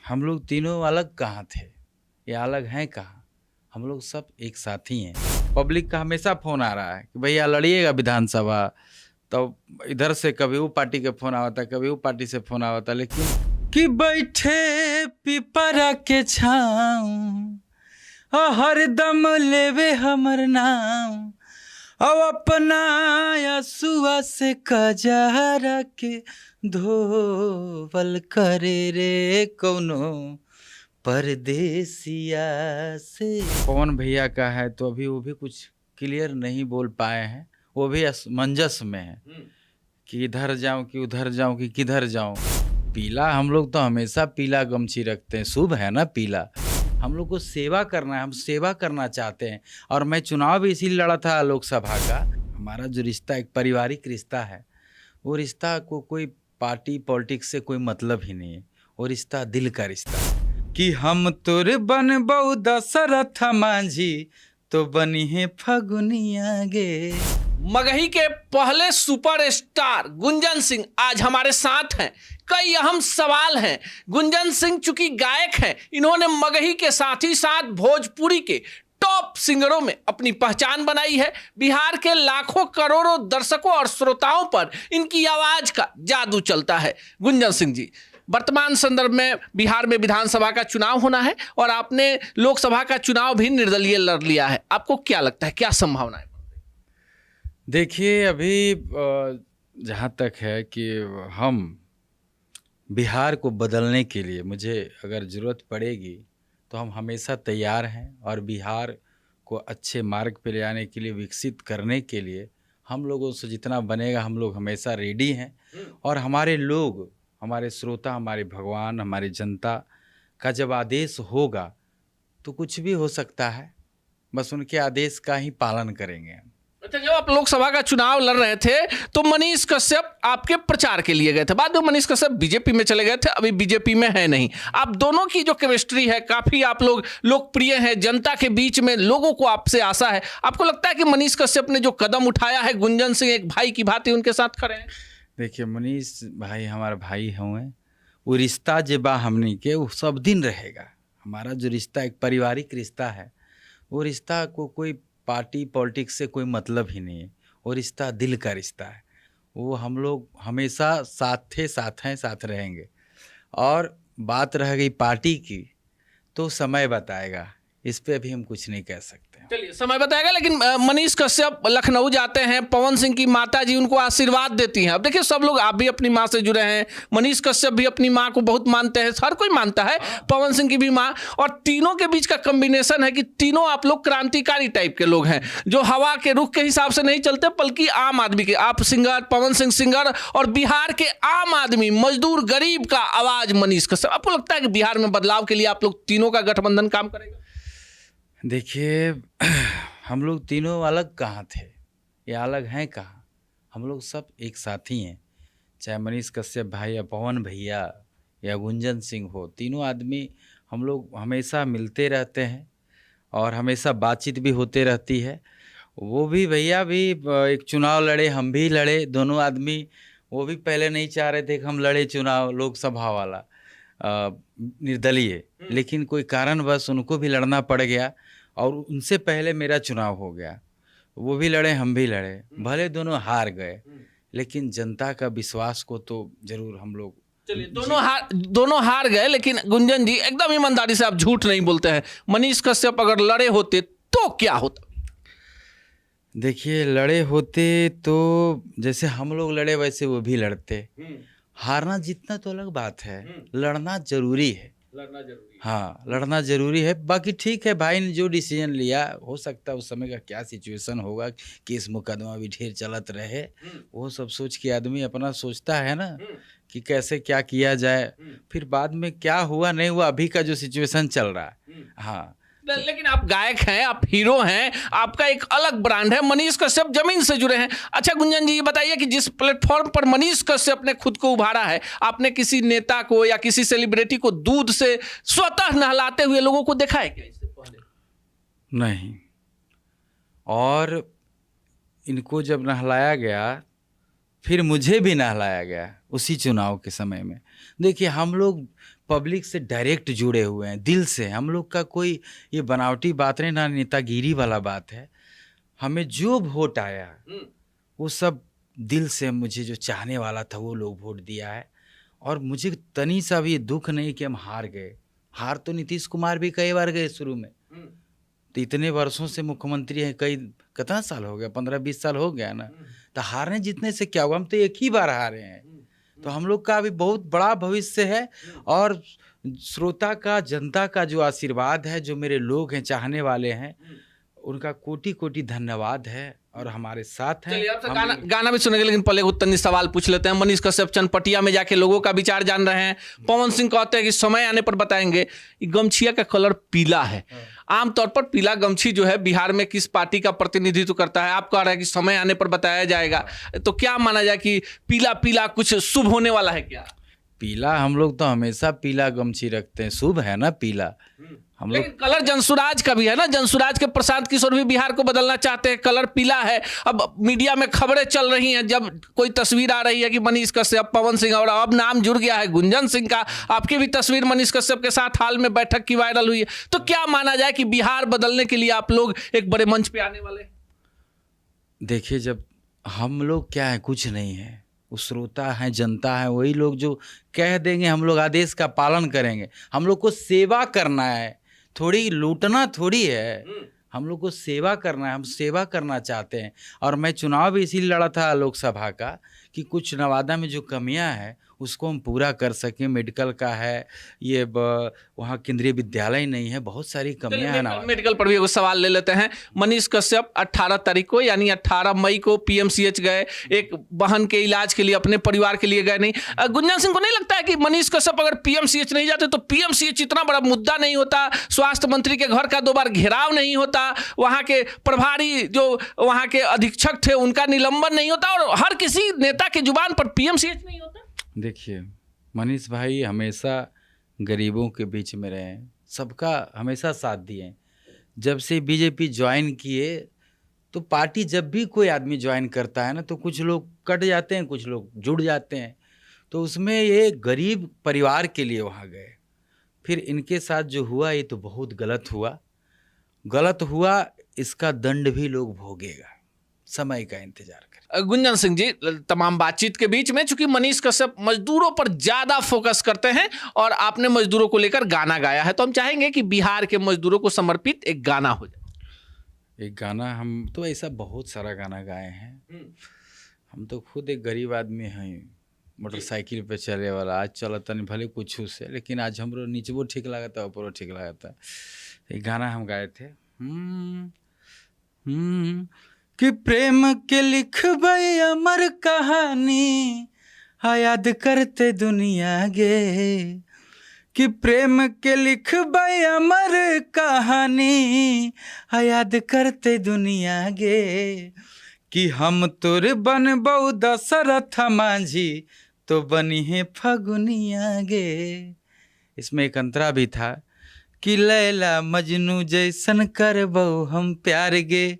हम लोग तीनों अलग कहाँ थे, या अलग हैं कहाँ? हम लोग सब एक साथ ही हैं। पब्लिक का हमेशा फ़ोन आ रहा है कि भैया लड़िएगा विधानसभा, तो इधर से कभी वो पार्टी का फ़ोन आवता है, कभी वो पार्टी से फ़ोन आवता, लेकिन कि बैठे पिपरा के छाँव हरदम लेवे हमर नाम, अब अपना यसुआ से कजरा के धोवल करे रे कौनो परदेसिया से। पवन भैया का है तो अभी वो भी कुछ क्लियर नहीं बोल पाए हैं, वो भी असमंजस में है कि इधर जाऊं कि उधर जाऊं कि किधर जाऊं। पीला हम लोग तो हमेशा पीला गमछी रखते हैं, शुभ है ना पीला। हम लोग को सेवा करना है, हम सेवा करना चाहते हैं। और मैं चुनाव भी इसीलिए लड़ा था लोकसभा का। हमारा जो रिश्ता एक पारिवारिक रिश्ता है, वो रिश्ता को कोई पार्टी पॉलिटिक्स से कोई मतलब ही नहीं है। वो रिश्ता दिल का रिश्ता है कि हम तोर बनबौ दशरथ मांझी तो बनी है फगुनिया गे। मगही के पहले सुपरस्टार गुंजन सिंह आज हमारे साथ हैं। कई अहम सवाल हैं। गुंजन सिंह चूंकि गायक हैं, इन्होंने मगही के साथ ही साथ भोजपुरी के टॉप सिंगरों में अपनी पहचान बनाई है। बिहार के लाखों करोड़ों दर्शकों और श्रोताओं पर इनकी आवाज का जादू चलता है। गुंजन सिंह जी, वर्तमान संदर्भ में बिहार में विधानसभा का चुनाव होना है और आपने लोकसभा का चुनाव भी निर्दलीय लड़ लिया है। आपको क्या लगता है, क्या संभावना है? देखिए, अभी जहाँ तक है कि हम बिहार को बदलने के लिए मुझे अगर ज़रूरत पड़ेगी तो हम हमेशा तैयार हैं। और बिहार को अच्छे मार्ग पे ले आने के लिए, विकसित करने के लिए हम लोगों से जितना बनेगा हम लोग हमेशा रेडी हैं। और हमारे लोग, हमारे श्रोता, हमारे भगवान, हमारी जनता का जब आदेश होगा तो कुछ भी हो सकता है। बस उनके आदेश का ही पालन करेंगे हम। अच्छा, जब आप लोकसभा का चुनाव लड़ रहे थे तो मनीष कश्यप आपके प्रचार के लिए गए थे। बाद में मनीष कश्यप बीजेपी में चले गए थे, अभी बीजेपी में है नहीं। आप दोनों की जो केमिस्ट्री है, काफी आप लोग लोकप्रिय हैं, जनता के बीच में लोगों को आपसे आशा है। आपको लगता है कि मनीष कश्यप ने जो कदम उठाया है, गुंजन सिंह एक भाई की भांति उनके साथ खड़े हैं? देखिए, मनीष भाई हमारा भाई हुए, वो रिश्ता जे बा हमनी के वो सब दिन रहेगा। हमारा जो रिश्ता एक पारिवारिक रिश्ता है, वो रिश्ता को कोई पार्टी पॉलिटिक्स से कोई मतलब ही नहीं है। वो रिश्ता दिल का रिश्ता है। वो हम लोग हमेशा साथ थे, साथ हैं, साथ रहेंगे। और बात रह गई पार्टी की, तो समय बताएगा। इस पे अभी हम कुछ नहीं कह सकते। चलिए, समय बताएगा। लेकिन मनीष कश्यप लखनऊ जाते हैं, पवन सिंह की माता जी उनको आशीर्वाद देती हैं। अब देखिए, सब लोग, आप भी अपनी माँ से जुड़े हैं, मनीष कश्यप भी अपनी माँ को बहुत मानते हैं, हर कोई मानता है, पवन सिंह की भी माँ। और तीनों के बीच का कॉम्बिनेशन है कि तीनों आप लोग क्रांतिकारी टाइप के लोग हैं, जो हवा के रुख के हिसाब से नहीं चलते, बल्कि आम आदमी के। आप सिंगर, पवन सिंह सिंगर, और बिहार के आम आदमी, मजदूर, गरीब का आवाज मनीष कश्यप। आपको लगता है कि बिहार में बदलाव के लिए आप लोग तीनों का गठबंधन काम करेगा? देखिए, हम लोग तीनों अलग कहाँ थे, या अलग हैं कहाँ? हम लोग सब एक साथ ही हैं। चाहे मनीष कश्यप भाई या पवन भैया या गुंजन सिंह हो, तीनों आदमी हम लोग हमेशा मिलते रहते हैं और हमेशा बातचीत भी होते रहती है। वो भी भैया भी एक चुनाव लड़े, हम भी लड़े, दोनों आदमी। वो भी पहले नहीं चाह रहे थे कि हम लड़े चुनाव लोकसभा वाला निर्दलीय, लेकिन कोई कारणवश उनको भी लड़ना पड़ गया और उनसे पहले मेरा चुनाव हो गया। वो भी लड़े, हम भी लड़े, भले दोनों हार गए, लेकिन जनता का विश्वास को तो जरूर हम लोग। चलिए, दोनों हार गए, लेकिन गुंजन जी एकदम ईमानदारी से आप झूठ नहीं बोलते हैं। मनीष कश्यप अगर लड़े होते तो क्या होता? देखिए, लड़े होते तो जैसे हम लोग लड़े वैसे वो भी लड़ते। हारना जीतना तो अलग बात है, लड़ना जरूरी है। हाँ, लड़ना जरूरी है। बाकी ठीक है, भाई ने जो डिसीजन लिया, हो सकता है उस समय का क्या सिचुएशन होगा, केस मुकदमा भी ढेर चलत रहे, वो सब सोच के आदमी अपना सोचता है ना कि कैसे क्या किया जाए। फिर बाद में क्या हुआ नहीं हुआ, अभी का जो सिचुएशन चल रहा है। हाँ, लेकिन आप गायक हैं, आप हीरो हैं, आपका एक अलग ब्रांड है। मनीष कश्यप जमीन से जुड़े हैं। अच्छा गुंजन जी, ये बताइए कि जिस प्लेटफॉर्म पर मनीष कश्यप ने खुद को उभारा है, आपने किसी नेता को या किसी सेलिब्रिटी को दूध से स्वतः नहलाते हुए लोगों को देखा है क्या इससे पहले? नहीं। और इनको जब नहलाया गया, फिर मुझे भी नहलाया गया उसी चुनाव के समय में। देखिए, हम लोग पब्लिक से डायरेक्ट जुड़े हुए हैं, दिल से। हम लोग का कोई ये बनावटी बात नहीं, ना नेतागिरी वाला बात है। हमें जो वोट आया वो सब दिल से, मुझे जो चाहने वाला था वो लोग वोट दिया है। और मुझे तनी सा भी दुख नहीं कि हम हार गए। हार तो नीतीश कुमार भी कई बार गए शुरू में, तो इतने वर्षों से मुख्यमंत्री हैं, कई कितना साल हो गया, 15-20 साल हो गया ना, तो हारने जीतने से क्या हुआ, हम तो एक ही बार हारे हैं। तो हम लोग का अभी बहुत बड़ा भविष्य है। और श्रोता का, जनता का जो आशीर्वाद है, जो मेरे लोग हैं, चाहने वाले हैं, उनका कोटि कोटि धन्यवाद है और हमारे साथ हैं। चलिए आपसे गाना भी सुनेंगे, लेकिन पहले उत्तनी सवाल पूछ लेते हैं। मनीष कश्यप चनपटिया में जाके लोगों का विचार जान रहे हैं। पवन सिंह कहते हैं कि समय आने पर बताएंगे। गमछिया का कलर पीला है। आमतौर पर पीला गमछी जो है बिहार में किस पार्टी का प्रतिनिधित्व करता है? आप कह रहे हैं कि समय आने पर बताया जाएगा, तो क्या माना जाए कि पीला पीला कुछ शुभ होने वाला है क्या? पीला, हम लोग तो हमेशा पीला गमछी रखते हैं, शुभ है ना पीला। हम लोग, लेकिन कलर जनसुराज का भी है ना। जनसुराज के प्रशांत किशोर भी बिहार को बदलना चाहते हैं, कलर पीला है। अब मीडिया में खबरें चल रही हैं, जब कोई तस्वीर आ रही है कि मनीष कश्यप, पवन सिंह, और अब नाम जुड़ गया है गुंजन सिंह का। आपकी भी तस्वीर मनीष कश्यप के साथ हाल में बैठक की वायरल हुई है। तो क्या माना जाए कि बिहार बदलने के लिए आप लोग एक बड़े मंच पे आने वाले? देखिए, जब हम लोग क्या है, कुछ नहीं है, वो श्रोता है, जनता है, वही लोग जो कह देंगे, हम लोग आदेश का पालन करेंगे। हम लोग को सेवा करना है, थोड़ी लूटना थोड़ी है। हम लोग को सेवा करना है, हम सेवा करना चाहते हैं। और मैं चुनाव भी इसीलिए लड़ा था लोकसभा का, कि कुछ नवादा में जो कमियां हैं उसको हम पूरा कर सकें। मेडिकल का है, ये वहाँ केंद्रीय विद्यालय नहीं है, बहुत सारी कमियां हैं। मेडिकल पर भी एक सवाल ले लेते हैं। मनीष कश्यप 18 तारीख को यानी 18 मई को पीएमसीएच गए, एक बहन के इलाज के लिए, अपने परिवार के लिए गए नहीं। गुंजन सिंह को नहीं लगता है कि मनीष कश्यप अगर पीएमसीएच नहीं जाते तो पीएमसीएच इतना बड़ा मुद्दा नहीं होता, स्वास्थ्य मंत्री के घर का 2 बार घेराव नहीं होता, वहाँ के प्रभारी जो वहाँ के अधीक्षक थे उनका निलंबन नहीं होता, और हर किसी नेता के जुबान पर पीएमसीएच नहीं होता? देखिए, मनीष भाई हमेशा गरीबों के बीच में रहे, सबका हमेशा साथ दिए। जब से बीजेपी ज्वाइन किए, तो पार्टी जब भी कोई आदमी ज्वाइन करता है ना, तो कुछ लोग कट जाते हैं, कुछ लोग जुड़ जाते हैं। तो उसमें ये गरीब परिवार के लिए वहाँ गए। फिर इनके साथ जो हुआ, ये तो बहुत गलत हुआ। गलत हुआ, इसका दंड भी लोग भोगेगा, समय का इंतजार करें। गुंजन सिंह जी, तमाम बातचीत के बीच में चूंकि मनीष कश्यप मजदूरों पर ज्यादा फोकस करते हैं और आपने मजदूरों को लेकर गाना गाया है, तो हम चाहेंगे कि बिहार के मजदूरों को समर्पित एक गाना हो जाए। एक गाना, हम तो ऐसा बहुत सारा गाना गाए हैं। हम तो खुद एक गरीब आदमी हैं, मोटरसाइकिल पे चले वाला। आज चलता नहीं भले कुछ से, लेकिन आज हमरो नीचवो ठीक लगता, ऊपरो ठीक लगता। एक गाना हम गाए थे, कि प्रेम के लिखबै अमर कहानी, याद करते दुनिया गे। कि प्रेम के लिखबै अमर कहानी, याद करते दुनिया गे। कि हम तोर बनबौ दशरथ मांझी, तो बनी है फगुनिया गे। इसमें एक अंतरा भी था, कि लैला मजनू जैसन करबौ हम प्यार गे,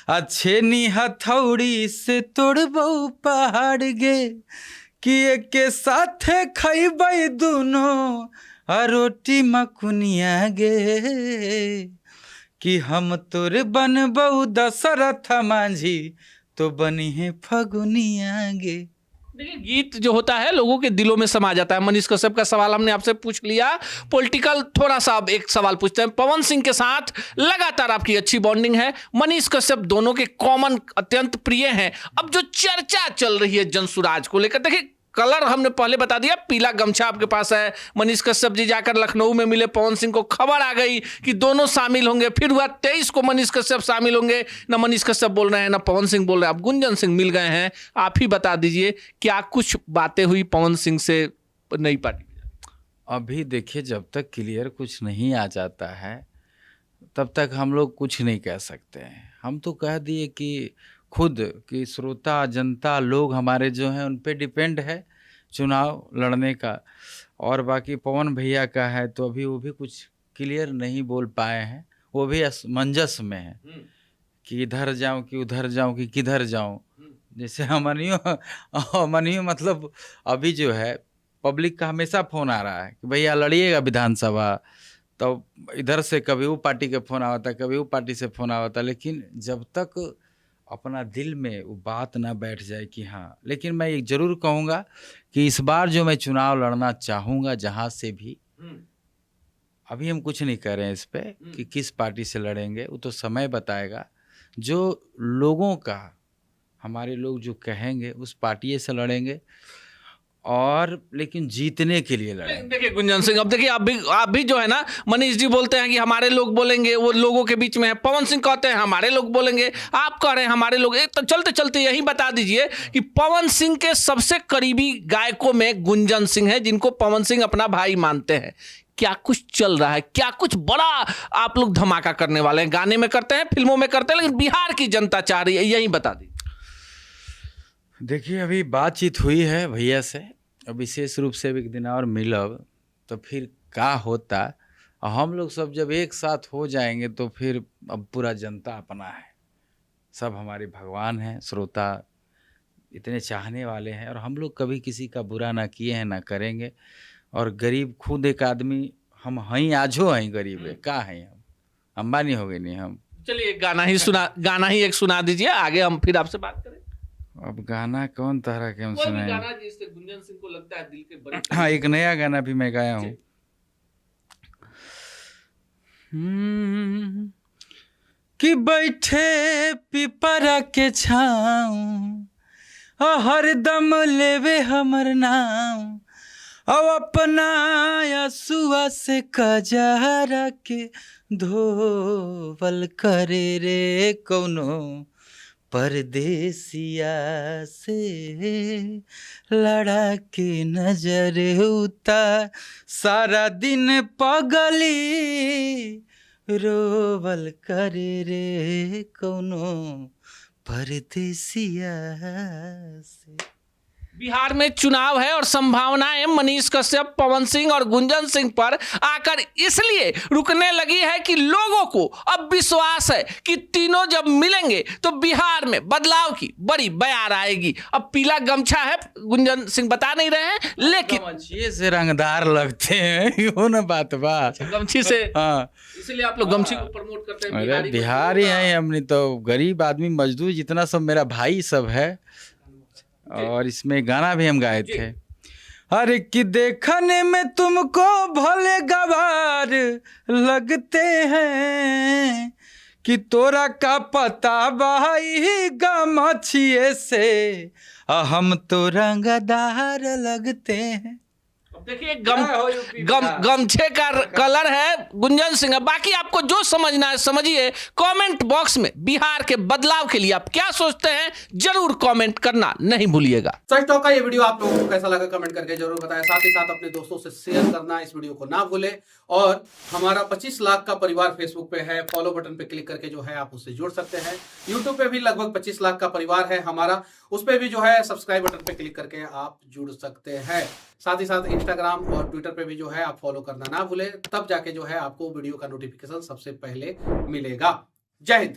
अच्छे नी हथौड़ी से तोड़बौ पहाड़ गे। कि एक साथे खैबै दुनो रोटी मकुनिया गे। कि हम तोर बनबौ दशरथ मांझी, तो बनी है फगुनिया गे। देखिए, गीत जो होता है लोगों के दिलों में समा जाता है। मनीष कश्यप का सवाल हमने आपसे पूछ लिया। पॉलिटिकल थोड़ा सा अब एक सवाल पूछते हैं। पवन सिंह के साथ लगातार आपकी अच्छी बॉन्डिंग है, मनीष कश्यप दोनों के कॉमन अत्यंत प्रिय हैं। अब जो चर्चा चल रही है जनसुराज को लेकर, देखिए कलर हमने पहले बता दिया, पीला गमछा आपके पास है। मनीष कश्यप जी जाकर लखनऊ में मिले पवन सिंह को, खबर आ गई कि दोनों शामिल होंगे। फिर हुआ 23 को मनीष कश्यप शामिल होंगे। ना मनीष कश्यप बोल रहे हैं, ना पवन सिंह बोल रहे हैं। अब गुंजन सिंह मिल गए हैं, आप ही बता दीजिए क्या कुछ बातें हुई पवन सिंह से नई पार्टी? अभी देखिए, जब तक क्लियर कुछ नहीं आ जाता है तब तक हम लोग कुछ नहीं कह सकते हैं। हम तो कह दिए कि खुद कि श्रोता, जनता, लोग हमारे जो हैं उन पे डिपेंड है चुनाव लड़ने का। और बाकी पवन भैया का है, तो अभी वो भी कुछ क्लियर नहीं बोल पाए हैं, वो भी असमंजस में है कि इधर जाऊं कि उधर जाऊं कि किधर जाऊं। जैसे अमनियो मतलब अभी जो है पब्लिक का हमेशा फ़ोन आ रहा है कि भैया लड़िएगा विधानसभा, तो इधर से कभी वो पार्टी का फ़ोन आता है, कभी वो पार्टी से फ़ोन आता, लेकिन जब तक अपना दिल में वो बात ना बैठ जाए कि हाँ। लेकिन मैं एक ज़रूर कहूँगा कि इस बार जो मैं चुनाव लड़ना चाहूँगा जहाँ से भी, अभी हम कुछ नहीं कह रहे हैं इस पे कि किस पार्टी से लड़ेंगे, वो तो समय बताएगा। जो लोगों का, हमारे लोग जो कहेंगे उस पार्टी से लड़ेंगे, और लेकिन जीतने के लिए लड़ेंगे। देखिए गुंजन सिंह, अब देखिए आप भी जो है ना, मनीष जी बोलते हैं कि हमारे लोग बोलेंगे, वो लोगों के बीच में है। पवन सिंह कहते हैं हमारे लोग बोलेंगे, आप कह रहे हैं हमारे लोग। तो चलते चलते यही बता दीजिए कि पवन सिंह के सबसे करीबी गायकों में गुंजन सिंह है, जिनको पवन सिंह अपना भाई मानते हैं। क्या कुछ चल रहा है, क्या कुछ बड़ा आप लोग धमाका करने वाले हैं? गाने में करते हैं, फिल्मों में करते हैं, लेकिन बिहार की जनता चाह रही है, यही बता दीजिए। देखिए अभी बातचीत हुई है भैया से, और विशेष रूप से एक दिन और मिलब तो फिर क्या होता। और हम लोग सब जब एक साथ हो जाएंगे तो फिर अब पूरा जनता अपना है, सब हमारे भगवान हैं, श्रोता इतने चाहने वाले हैं, और हम लोग कभी किसी का बुरा ना किए हैं ना करेंगे। और गरीब खुद एक आदमी हम हैं, आजो हैं गरीब है, का हैं हम, अंबानी हो गए नहीं हम। चलिए एक गाना ही एक सुना दीजिए, आगे हम फिर आपसे बात करें। अब गाना कौन तरह के हम सुनाएं? गाना जिससे गुंजन सिंह को लगता है दिल के बड़े। हाँ, एक नया गाना भी मैं गाया हूँ। कि बैठे पिपरा के छाँव, हरदम लेवे हमर नाम, अब अपना यसुआ से कजरा के धोवल करे रे कौनो परदेसिया से लड़ा के नजर उतार, सारा दिन पगली रोवल करे रे कौनो परदेसिया से। बिहार में चुनाव है और संभावनाएं मनीष कश्यप, पवन सिंह और गुंजन सिंह पर आकर इसलिए रुकने लगी है कि लोगों को अब विश्वास है कि तीनों जब मिलेंगे तो बिहार में बदलाव की बड़ी बयार आएगी। अब पीला गमछा है, गुंजन सिंह बता नहीं रहे हैं, लेकिन गमछिए से रंगदार लगते हैं, यो ना बात बा। गमछी से, हाँ, इसलिए आप लोग गमछी को प्रमोट करते हैं। अरे बिहारी हैं हमने तो, गरीब आदमी मजदूर जितना सब मेरा भाई सब है। और इसमें गाना भी हम गाए थे, अरे कि देखने में तुमको भले गवार लगते हैं, कि तोरा का पता भाई गमछिए से हम तो रंगदार लगते हैं। देखिए गमछे का कलर है गुंजन सिंह। बाकी आपको जो समझना है समझिए। कमेंट बॉक्स में बिहार के बदलाव के लिए आप क्या सोचते हैं जरूर कमेंट करना नहीं भूलिएगा। सच टॉक का ये वीडियो आप लोगों को कैसा लगा कमेंट करके जरूर बताएं। साथ ही साथ अपने दोस्तों से शेयर करना इस वीडियो को ना भूलें। और हमारा 25 लाख का परिवार फेसबुक पे है, फॉलो बटन पे क्लिक करके जो है आप उससे जुड़ सकते हैं। यूट्यूब पे भी लगभग 25 लाख का परिवार है हमारा, उस पे भी जो है सब्सक्राइब बटन पे क्लिक करके आप जुड़ सकते हैं। साथ ही साथ इंस्टाग्राम और ट्विटर पे भी जो है आप फॉलो करना ना भूलें, तब जाके जो है आपको वीडियो का नोटिफिकेशन सबसे पहले मिलेगा। जय हिंद।